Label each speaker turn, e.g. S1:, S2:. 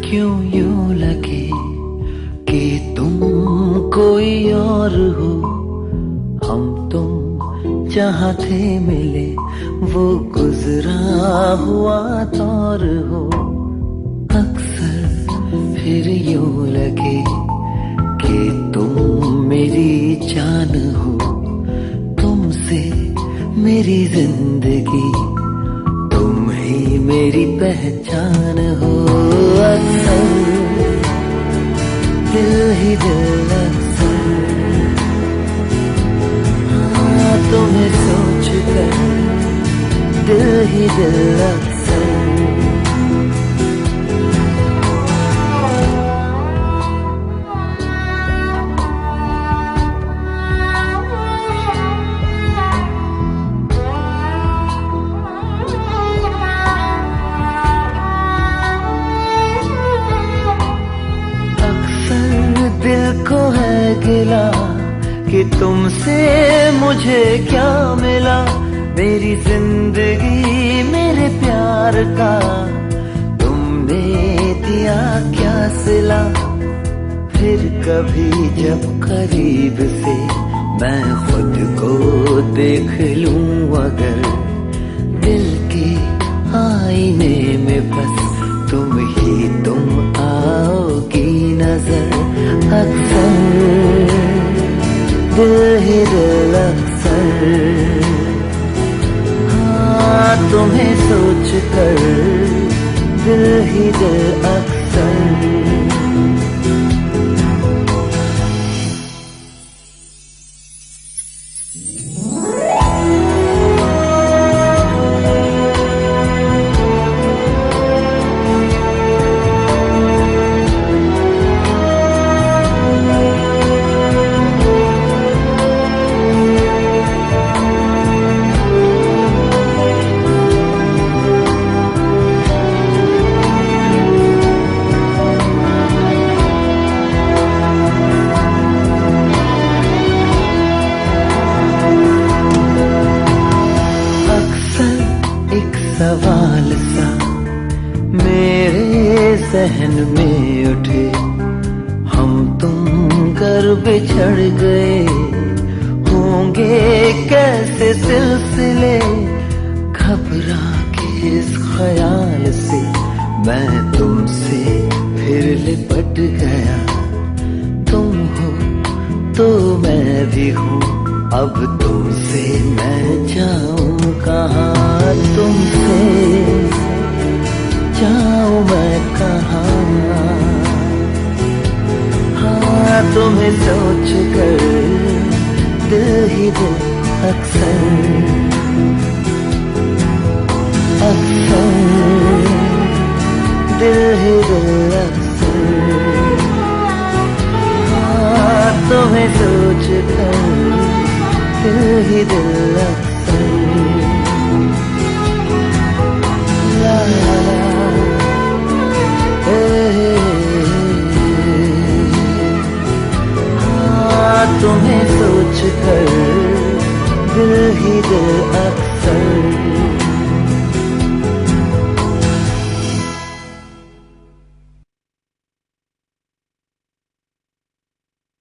S1: क्यों यूं लगे कि तुम कोई और हो। हम तुम जहाँ थे मिले वो गुजरा हुआ दौर हो। अक्सर फिर यूं लगे कि तुम मेरी जान हो। तुमसे मेरी जिंदगी, तुम ही मेरी पहचान हो। अक्सर दिल ही दिल अक्सर तुम्हें सोच कर, दिल ही दिल अक्सर। दिल को है गिला कि तुमसे मुझे क्या मिला। मेरी जिंदगी मेरे प्यार का तुमने दिया क्या सिला। फिर कभी जब करीब से मैं खुद को देख लूं अगर, दिल के आईने में बस तुम ही तुम आओगी नजर। अक्सर दिल ही दिल अक्सर, हाँ तुम्हें सोच कर, दिल ही दिल अक्सर। सवाल सा मेरे जहन में उठे, हम तुम कर बिछड़ गए होंगे कैसे सिलसिले। घबरा के इस ख्याल से मैं तुमसे फिर लिपट गया। तुम हो तो मैं भी हूँ, अब तुमसे मैं जाऊं कहाँ। तुमसे जाऊं मैं कहाँ। हाँ तुम्हें सोच कर, दिल ही दिल अक्सर अक्सर, दिल ही दिल अक्सर। हाँ तुम्हें सोच कर, दिल ही दिल अक्सर।